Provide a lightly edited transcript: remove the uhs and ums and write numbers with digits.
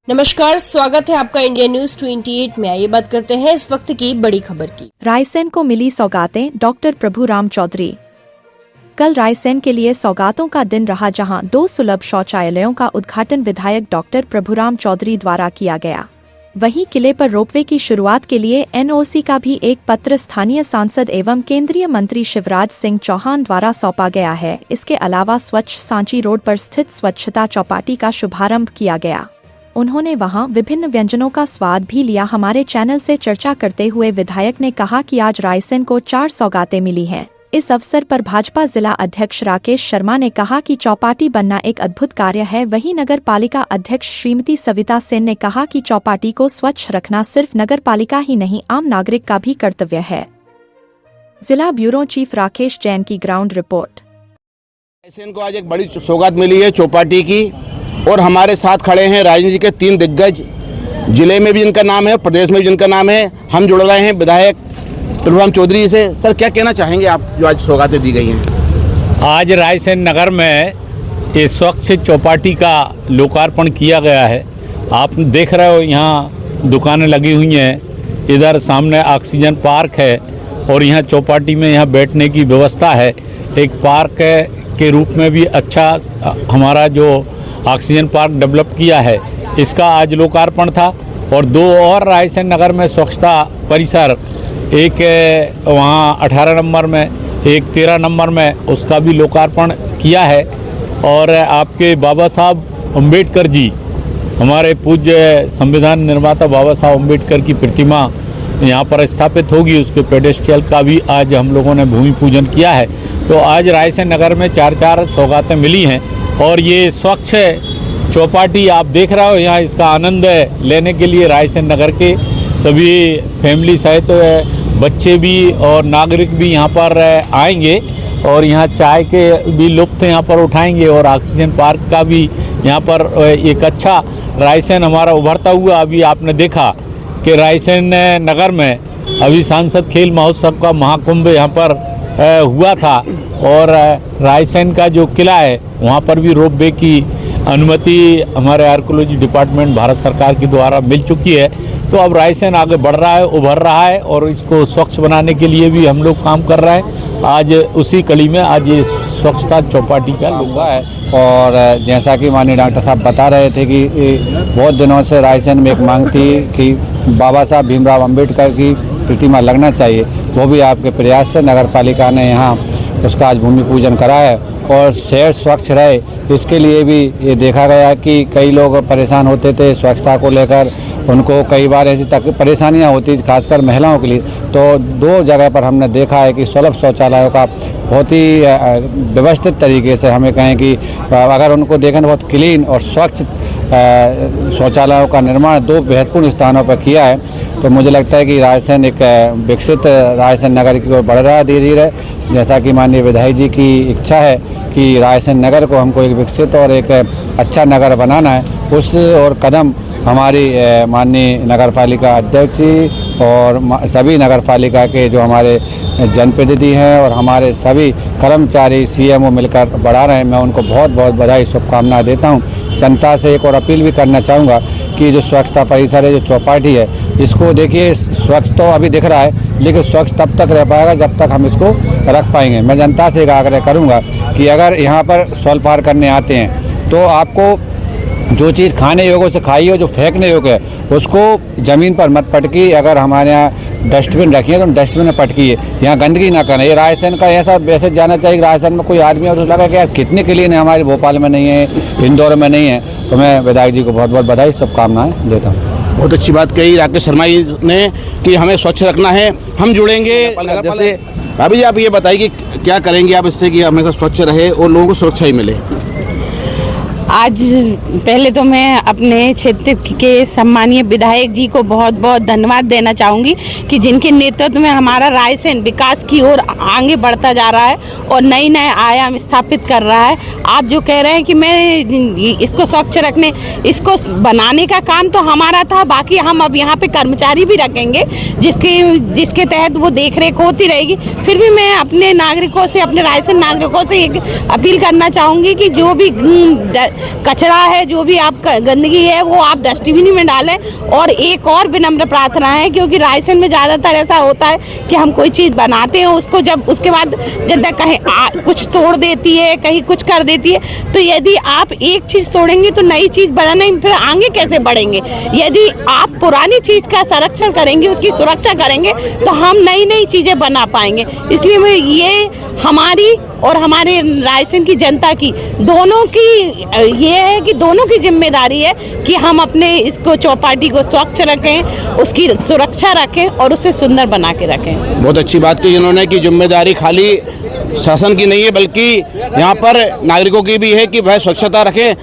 नमस्कार, स्वागत है आपका इंडिया न्यूज 28 में। आइए बात करते हैं इस वक्त की बड़ी खबर की। रायसेन को मिली सौगातें, डॉक्टर प्रभुराम चौधरी। कल रायसेन के लिए सौगातों का दिन रहा, जहां 2 सुलभ शौचालयों का उद्घाटन विधायक डॉक्टर प्रभुराम चौधरी द्वारा किया गया। वहीं किले पर रोपवे की शुरुआत के लिए एनओसी का भी एक पत्र स्थानीय सांसद एवं केंद्रीय मंत्री शिवराज सिंह चौहान द्वारा सौंपा गया है। इसके अलावा स्वच्छ सांची रोड पर स्थित स्वच्छता चौपाटी का शुभारंभ किया गया। उन्होंने वहां विभिन्न व्यंजनों का स्वाद भी लिया। हमारे चैनल से चर्चा करते हुए विधायक ने कहा कि आज रायसेन को 4 सौगातें मिली हैं। इस अवसर पर भाजपा जिला अध्यक्ष राकेश शर्मा ने कहा कि चौपाटी बनना एक अद्भुत कार्य है। वहीं नगर पालिका अध्यक्ष श्रीमती सविता सेन ने कहा कि चौपाटी को स्वच्छ रखना सिर्फ नगर पालिका ही नहीं, आम नागरिक का भी कर्तव्य है। जिला ब्यूरो चीफ राकेश जैन की ग्राउंड रिपोर्ट। रायसेन को आज एक बड़ी सौगात मिली है चौपाटी की, और हमारे साथ खड़े हैं राजनीति के 3 दिग्गज, जिले में भी जिनका नाम है, प्रदेश में भी जिनका नाम है। हम जुड़ रहे हैं विधायक प्रभुराम चौधरी से। सर, क्या कहना चाहेंगे आप जो आज सौगातें दी गई हैं? आज रायसेन नगर में ये स्वच्छ चौपाटी का लोकार्पण किया गया है। आप देख रहे हो यहाँ दुकानें लगी हुई हैं, इधर सामने ऑक्सीजन पार्क है और यहाँ चौपाटी में यहाँ बैठने की व्यवस्था है। एक पार्क के रूप में भी अच्छा हमारा जो ऑक्सीजन पार्क डेवलप किया है, इसका आज लोकार्पण था। और 2 और रायसेन नगर में स्वच्छता परिसर, एक वहाँ 18 नंबर में, एक 13 नंबर में, उसका भी लोकार्पण किया है। और आपके बाबा साहब अम्बेडकर जी, हमारे पूज्य संविधान निर्माता बाबा साहब अम्बेडकर की प्रतिमा यहाँ पर स्थापित होगी, उसके पेडेस्ट्रियल का भी आज हम लोगों ने भूमि पूजन किया है। तो आज रायसेन नगर में 4 सौगातें मिली हैं। और ये स्वच्छ चौपाटी आप देख रहे हो, यहाँ इसका आनंद लेने के लिए रायसेन नगर के सभी फैमिली सहित बच्चे भी और नागरिक भी यहाँ पर आएंगे और यहाँ चाय के भी लुत्फ़ यहाँ पर उठाएंगे। और ऑक्सीजन पार्क का भी यहाँ पर एक अच्छा रायसेन हमारा उभरता हुआ, अभी आपने देखा कि रायसेन नगर में अभी सांसद खेल महोत्सव का महाकुंभ यहाँ पर हुआ था। और रायसेन का जो किला है वहाँ पर भी रोपवे की अनुमति हमारे आर्कियोलॉजी डिपार्टमेंट भारत सरकार के द्वारा मिल चुकी है। तो अब रायसेन आगे बढ़ रहा है, उभर रहा है और इसको स्वच्छ बनाने के लिए भी हम लोग काम कर रहे हैं। आज उसी कड़ी में आज ये स्वच्छता चौपाटी का हुआ है। और जैसा कि माननीय डॉक्टर साहब बता रहे थे कि बहुत दिनों से रायसेन में एक मांग थी कि बाबा साहब भीमराव अम्बेडकर की प्रतिमा लगना चाहिए, वो भी आपके प्रयास से नगर पालिका ने यहाँ उसका आज भूमि पूजन करा है। और शहर स्वच्छ रहे, इसके लिए भी ये देखा गया कि कई लोग परेशान होते थे स्वच्छता को लेकर, उनको कई बार ऐसी परेशानियां होती, खासकर महिलाओं के लिए। तो 2 जगह पर हमने देखा है कि सुलभ शौचालयों का बहुत ही व्यवस्थित तरीके से, हमें कहें कि अगर उनको देखें तो बहुत क्लीन और स्वच्छ शौचालयों का निर्माण 2 महत्वपूर्ण स्थानों पर किया है। तो मुझे लगता है कि रायसेन एक विकसित रायसेन नगर की ओर बढ़ रहा है धीरे धीरे। जैसा कि माननीय विधायक जी की इच्छा है कि रायसेन नगर को हमको एक विकसित और एक अच्छा नगर बनाना है, उस और कदम हमारी माननीय नगर पालिका अध्यक्ष जी और सभी नगर पालिका के जो हमारे जनप्रतिनिधि हैं और हमारे सभी कर्मचारी सीएमओ मिलकर बढ़ा रहे हैं। मैं उनको बहुत बहुत बधाई शुभकामनाएं देता हूं। जनता से एक और अपील भी करना चाहूँगा कि जो स्वच्छता परिसर है, जो चौपाटी है, इसको देखिए, स्वच्छ तो अभी दिख रहा है लेकिन स्वच्छ तब तक रह पाएगा जब तक हम इसको रख पाएंगे। मैं जनता से एक आग्रह करूँगा कि अगर यहाँ पर सोलपार करने आते हैं तो आपको जो चीज़ खाने योग्य से खाइए, जो फेंकने योग्य है उसको ज़मीन पर मत पटकी। अगर हमारे यहाँ डस्टबिन रखी है तो डस्टबिन में पटकिए, यहाँ गंदगी ना करें। ये रायसेन का ऐसा मैसेज जाना चाहिए कि रायसेन में कोई आदमी और तो लगा कि यार कितने के लिए हमारे भोपाल में नहीं है, इंदौर में नहीं है। तो मैं विधायक जी को बहुत बहुत बधाई शुभकामनाएं देता हूँ। बहुत अच्छी बात कही राकेश शर्मा जी ने कि हमें स्वच्छ रखना है। हम जुड़ेंगे जैसे भाभी जी, आप ये बताइए कि क्या करेंगे आप इससे कि हमेशा स्वच्छ रहे और लोगों को सुरक्षा ही मिले? आज पहले तो मैं अपने क्षेत्र के सम्मानीय विधायक जी को बहुत बहुत धन्यवाद देना चाहूँगी कि जिनके नेतृत्व में हमारा रायसेन विकास की ओर आगे बढ़ता जा रहा है और नए नए आयाम स्थापित कर रहा है। आप जो कह रहे हैं कि मैं इसको स्वच्छ रखने, इसको बनाने का काम तो हमारा था, बाकी हम अब यहाँ पे कर्मचारी भी रखेंगे जिसके तहत वो देख रेख होती रहेगी। फिर भी मैं अपने नागरिकों से, अपने रायसेन नागरिकों से एक अपील करना चाहूँगी कि जो भी कचरा है, जो भी आप गंदगी है, वो आप डस्टबिन में डालें। और एक और विनम्र प्रार्थना है, क्योंकि रायसेन में ज़्यादातर ऐसा होता है कि हम कोई चीज़ बनाते हैं, उसको जब उसके बाद जनता कहीं कुछ तोड़ देती है, कहीं कुछ कर देती है, तो यदि आप एक चीज़ तोड़ेंगे तो नई चीज़ बनाने फिर आगे कैसे बढ़ेंगे। यदि आप पुरानी चीज़ का संरक्षण करेंगे, उसकी सुरक्षा करेंगे, तो हम नई नई चीज़ें बना पाएंगे। इसलिए मैं ये हमारी और हमारे रायसेन की जनता की दोनों की ये है कि दोनों की जिम्मेदारी है कि हम अपने इसको चौपाटी को स्वच्छ रखें, उसकी सुरक्षा रखें और उसे सुंदर बना के रखें। बहुत अच्छी बात की जिन्होंने कि जिम्मेदारी खाली शासन की नहीं है, बल्कि यहाँ पर नागरिकों की भी है कि वह स्वच्छता रखें